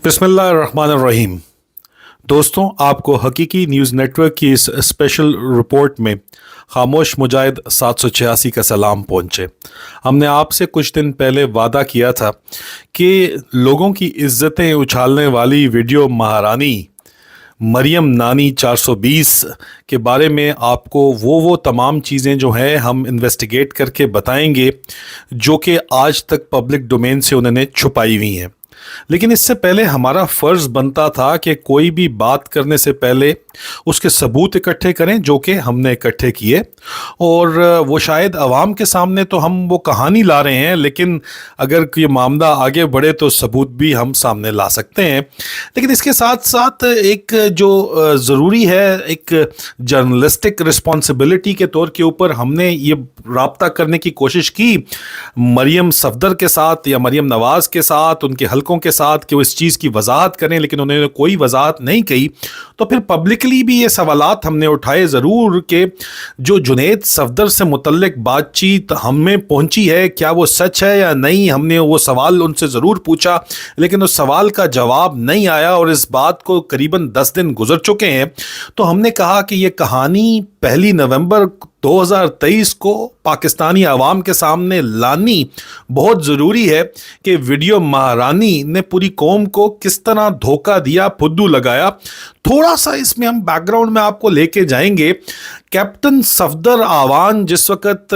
बिस्मिल्लाहिर्रहमानिर्रहीम। दोस्तों, आपको हकीकी न्यूज़ नेटवर्क की इस स्पेशल रिपोर्ट में खामोश मुजाहिद 786 का सलाम पहुँचे। हमने आपसे कुछ दिन पहले वादा किया था कि लोगों की इज्जतें उछालने वाली वीडियो महारानी मरियम नानी 420 के बारे में आपको वो तमाम चीज़ें जो हैं हम इन्वेस्टिगेट करके बताएंगे जो कि आज तक पब्लिक डोमेन से उन्होंने छुपाई हुई हैं। लेकिन इससे पहले हमारा फ़र्ज़ बनता था कि कोई भी बात करने से पहले उसके सबूत इकट्ठे करें, जो कि हमने इकट्ठे किए। और वो शायद आवाम के सामने तो हम वो कहानी ला रहे हैं, लेकिन अगर ये मामला आगे बढ़े तो सबूत भी हम सामने ला सकते हैं। लेकिन इसके साथ साथ एक जो ज़रूरी है, एक जर्नलिस्टिक रिस्पॉन्सिबिलिटी के तौर के ऊपर हमने ये राब्ता करने की कोशिश की मरियम सफदर के साथ या मरियम नवाज़ के साथ, उनके हलकों के साथ, कि वो इस चीज़ की वजाहत करें, लेकिन उन्होंने कोई वजाहत नहीं कही। तो फिर पब्लिकली भी ये सवालात हमने उठाए ज़रूर कि जो जुनैद सफदर से मुतल्लिक बातचीत हमें पहुंची है, क्या वो सच है या नहीं। हमने वो सवाल उनसे ज़रूर पूछा, लेकिन उस सवाल का जवाब नहीं आया और इस बात को करीबन 10 दिन गुजर चुके हैं। तो हमने कहा कि ये कहानी 1 नवंबर 2023 को पाकिस्तानी आवाम के सामने लानी बहुत ज़रूरी है कि वीडियो महारानी ने पूरी कौम को किस तरह धोखा दिया, फुद्दू लगाया। थोड़ा सा इसमें हम बैकग्राउंड में आपको लेके जाएंगे। कैप्टन सफदर आवान जिस वक़्त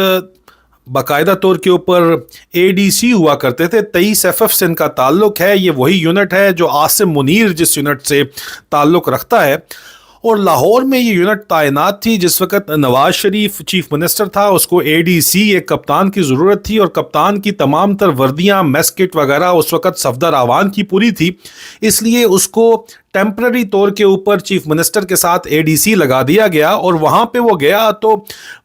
बाकायदा तौर के ऊपर एडीसी हुआ करते थे, 23 FF से इनका ताल्लुक़ है। ये वही यूनिट है जो आसिम मुनीर जिस यूनिट से ताल्लुक़ रखता है। और लाहौर में ये यूनिट तैनात थी जिस वक़्त नवाज शरीफ चीफ मिनिस्टर था। उसको एडीसी, एक कप्तान की ज़रूरत थी, और कप्तान की तमाम तर वर्दियाँ, मेस किट वगैरह उस वक़्त सफदर आवान की पूरी थी। इसलिए उसको टेम्पररी तौर के ऊपर चीफ मिनिस्टर के साथ एडीसी लगा दिया गया। और वहाँ पे वो गया तो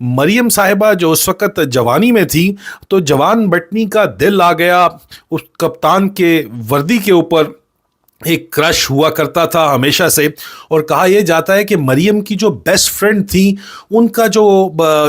मरियम साहिबा जो उस वक़्त जवानी में थी, तो जवान बटनी का दिल आ गया उस कप्तान के वर्दी के ऊपर। एक क्रश हुआ करता था हमेशा से, और कहा यह जाता है कि मरियम की जो बेस्ट फ्रेंड थी, उनका जो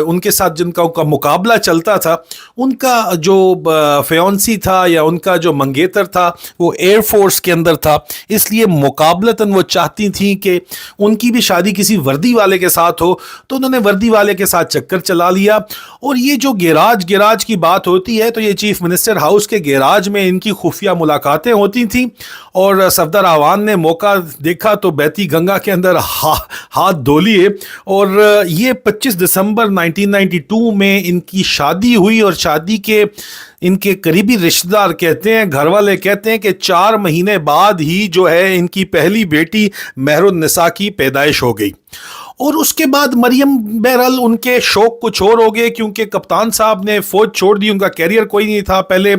उनके साथ जिनका मुकाबला चलता था, उनका जो फियांसी था या उनका जो मंगेतर था, वो एयरफोर्स के अंदर था। इसलिए मुकाबलतन वो चाहती थी कि उनकी भी शादी किसी वर्दी वाले के साथ हो। तो उन्होंने वर्दी वाले के साथ चक्कर चला लिया। और ये जो गैराज की बात होती है, तो ये चीफ मिनिस्टर हाउस के गैराज में इनकी खुफिया मुलाकातें होती थी। और सफदर आवान ने मौका देखा तो बहती गंगा के अंदर हाथ धो लिए। और ये 25 दिसंबर 1992 में इनकी शादी हुई। और शादी के इनके करीबी रिश्तेदार कहते हैं, घर वाले कहते हैं कि 4 महीने बाद ही जो है इनकी पहली बेटी मेहरुन्निसा की पैदाइश हो गई। और उसके बाद मरियम बहरहाल उनके शौक कुछ और हो गए, क्योंकि कप्तान साहब ने फौज छोड़ दी, उनका कैरियर कोई नहीं था। पहले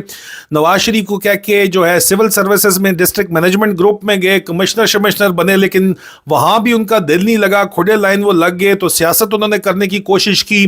नवाज शरीफ को कह के जो है सिविल सर्विसेज में डिस्ट्रिक्ट मैनेजमेंट ग्रुप में गए, कमिश्नर बने, लेकिन वहाँ भी उनका दिल नहीं लगा। खुदे लाइन वो लग गए, तो सियासत उन्होंने करने की कोशिश की,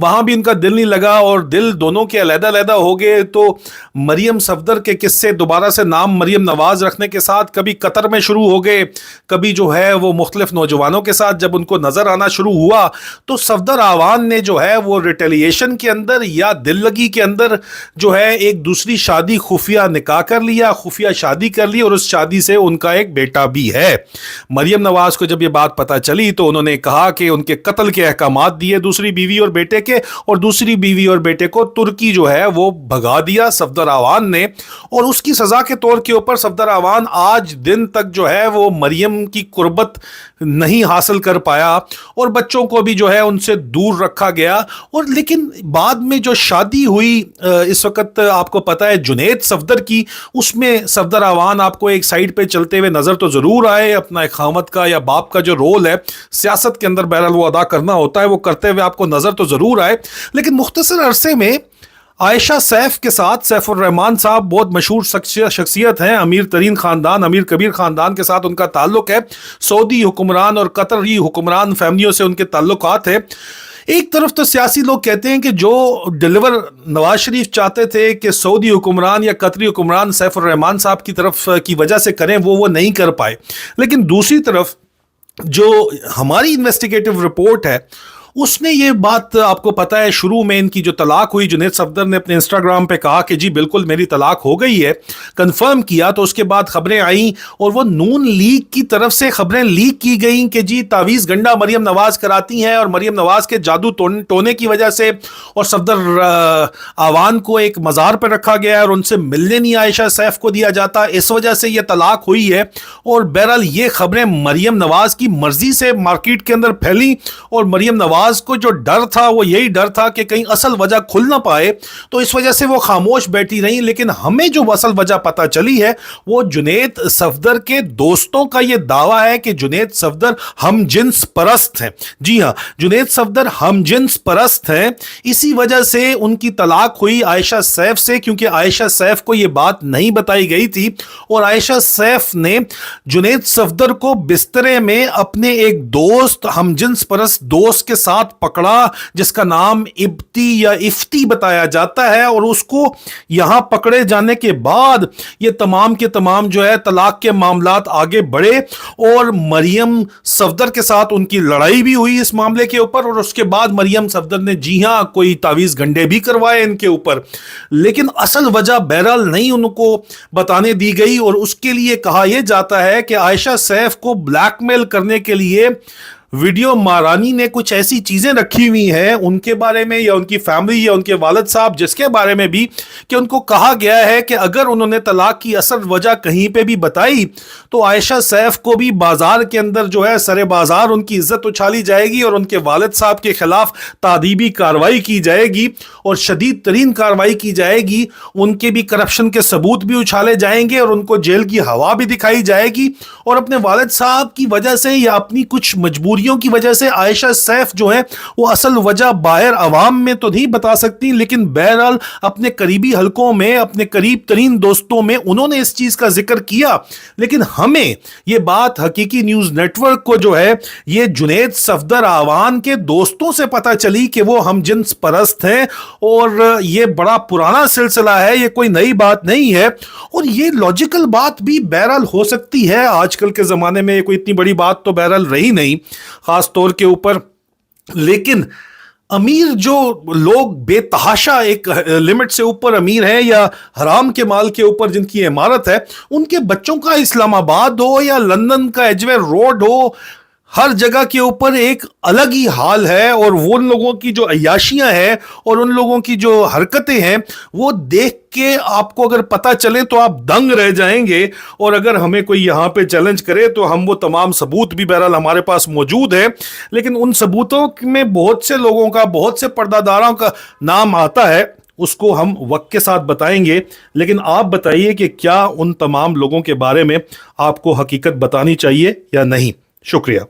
वहाँ भी उनका दिल नहीं लगा और दिल दोनों के अलग-अलग हो गए। तो मरियम सफदर के किस्से दोबारा से नाम मरियम नवाज रखने के साथ कभी कतर में शुरू हो गए, कभी जो है वो मुख्तलिफ नौजवानों के साथ जब उनको नजर आना शुरू हुआ, तो सफदर आवान ने जो है वो रिटेलिएशन के अंदर या दिल लगी के अंदर जो है एक दूसरी शादी, खुफिया निकाह कर लिया, खुफिया शादी कर ली। और उस शादी से उनका एक बेटा भी है। मरियम नवाज को जब ये बात पता चली तो उन्होंने कहा कि उनके कत्ल के अहकामात दिए दूसरी बीवी और बेटे के, और दूसरी बीवी और बेटे को तुर्की जो है वो भगा दिया सफदर आवान ने। और उसकी सजा के तौर के ऊपर सफदर आवान आज दिन तक जो है वो मरियम की कुर्बत नहीं हासिल कर पाया, और बच्चों को भी जो है उनसे दूर रखा गया। और लेकिन बाद में जो शादी हुई इस वक्त आपको पता है जुनैद सफदर की, उसमें सफदर आवान आपको एक साइड पे चलते हुए नजर तो जरूर आए। अपना एक खामत का या बाप का जो रोल है सियासत के अंदर बहरहाल वो अदा करना होता है, वो करते हुए आपको नजर तो जरूर आए। लेकिन मुख्तसर अरसे में आयशा सैफ के साथ, सैफुर रहमान साहब बहुत मशहूर शख्सियत हैं, अमीर तरीन ख़ानदान, अमीर कबीर ख़ानदान के साथ उनका ताल्लुक़ है। सऊदी हुक्मरान और कतरी हुक्मरान फैमिलियों से उनके ताल्लुकात हैं। एक तरफ तो सियासी लोग कहते हैं कि जो डिलीवर नवाज शरीफ चाहते थे कि सऊदी हुक्मरान या कतरी हुक्मरान सैफुर रहमान साहब की तरफ की वजह से करें, वो नहीं कर पाए। लेकिन दूसरी तरफ जो हमारी इन्वेस्टिगेटिव रिपोर्ट है اس نے یہ بات آپ کو پتا ہے شروع میں ان کی جو طلاق ہوئی جنید صفدر نے اپنے انسٹاگرام پہ کہا کہ جی بالکل میری طلاق ہو گئی ہے، کنفرم کیا، تو اس کے بعد خبریں آئیں اور وہ نون لیگ کی طرف سے خبریں لیک کی گئیں کہ جی تعویذ گنڈا مریم نواز کراتی ہیں اور مریم نواز کے جادو ٹونے کی وجہ سے اور صفدر آوان کو ایک مزار پہ رکھا گیا ہے اور ان سے ملنے نہیں عائشہ سیف کو دیا جاتا، اس وجہ سے یہ طلاق ہوئی ہے۔ اور بہرحال یہ خبریں مریم نواز کی مرضی سے مارکیٹ کے اندر پھیلی اور مریم نواز کو جو ڈر تھا وہ یہی ڈر تھا کہ کہیں اصل وجہ کھل نہ پائے، تو اس وجہ سے وہ خاموش بیٹھی رہی۔ لیکن ہمیں جو اصل وجہ پتہ چلی ہے وہ جنید صفدر کے دوستوں کا یہ دعویٰ ہے کہ جنید صفدر ہم جنس پرست ہیں۔ جی ہاں، جنید صفدر ہم جنس پرست ہیں، اسی وجہ سے ان کی طلاق ہوئی عائشہ سیف سے، کیونکہ عائشہ سیف کو یہ بات نہیں بتائی گئی تھی اور عائشہ سیف نے جنید صفدر کو بسترے میں اپنے ایک دوست ہم جنس پرست دوست کے ساتھ پکڑا جس کا نام ابتی یا افتی بتایا جاتا ہے، اور اس کو یہاں پکڑے جانے کے بعد یہ تمام کے تمام جو ہے طلاق کے معاملات آگے بڑھے اور مریم صفدر کے ساتھ ان کی لڑائی بھی ہوئی اس معاملے کے اوپر، اور اس کے بعد مریم صفدر نے جی ہاں کوئی تعویذ گنڈے بھی کروائے ان کے اوپر، لیکن اصل وجہ بہرحال نہیں ان کو بتانے دی گئی۔ اور اس کے لیے کہا یہ جاتا ہے کہ عائشہ سیف کو بلیک میل کرنے کے لیے ویڈیو مہارانی نے کچھ ایسی چیزیں رکھی ہوئی ہیں ان کے بارے میں یا ان کی فیملی یا ان کے والد صاحب جس کے بارے میں بھی کہ ان کو کہا گیا ہے کہ اگر انہوں نے طلاق کی اصل وجہ کہیں پہ بھی بتائی تو عائشہ سیف کو بھی بازار کے اندر جو ہے سرے بازار ان کی عزت اچھالی جائے گی اور ان کے والد صاحب کے خلاف تادیبی کارروائی کی جائے گی اور شدید ترین کارروائی کی جائے گی، ان کے بھی کرپشن کے ثبوت بھی اچھالے جائیں گے اور ان کو جیل کی ہوا بھی دکھائی جائے گی، اور اپنے والد صاحب کی وجہ سے یا اپنی کچھ مجبوری کی وجہ سے عائشہ سیف جو ہے وہ اصل وجہ باہر عوام میں تو نہیں بتا سکتی، لیکن بہرحال اپنے قریبی حلقوں میں اپنے قریب ترین دوستوں میں انہوں نے اس چیز کا ذکر کیا۔ لیکن ہمیں یہ بات حقیقی نیوز نیٹ ورک کو جو ہے یہ جنید صفدر آوان کے دوستوں سے پتہ چلی کہ وہ ہم جنس پرست ہیں، اور یہ بڑا پرانا سلسلہ ہے، یہ کوئی نئی بات نہیں ہے، اور یہ لاجیکل بات بھی بہرحال ہو سکتی ہے۔ آج کل کے زمانے میں کوئی اتنی بڑی بات تو بہرحال رہی نہیں خاص طور کے اوپر، لیکن امیر جو لوگ بے تحاشا ایک لمٹ سے اوپر امیر ہیں یا حرام کے مال کے اوپر جن کی عمارت ہے، ان کے بچوں کا اسلام آباد ہو یا لندن کا ایجوے روڈ ہو، ہر جگہ کے اوپر ایک الگ ہی حال ہے، اور وہ ان لوگوں کی جو عیاشیاں ہیں اور ان لوگوں کی جو حرکتیں ہیں وہ دیکھ کے آپ کو اگر پتہ چلے تو آپ دنگ رہ جائیں گے، اور اگر ہمیں کوئی یہاں پہ چیلنج کرے تو ہم وہ تمام ثبوت بھی بہرحال ہمارے پاس موجود ہے، لیکن ان ثبوتوں میں بہت سے لوگوں کا بہت سے پردہ داروں کا نام آتا ہے، اس کو ہم وقت کے ساتھ بتائیں گے۔ لیکن آپ بتائیے کہ کیا ان تمام لوگوں کے بارے میں آپ کو حقیقت بتانی چاہیے یا نہیں؟ شکریہ۔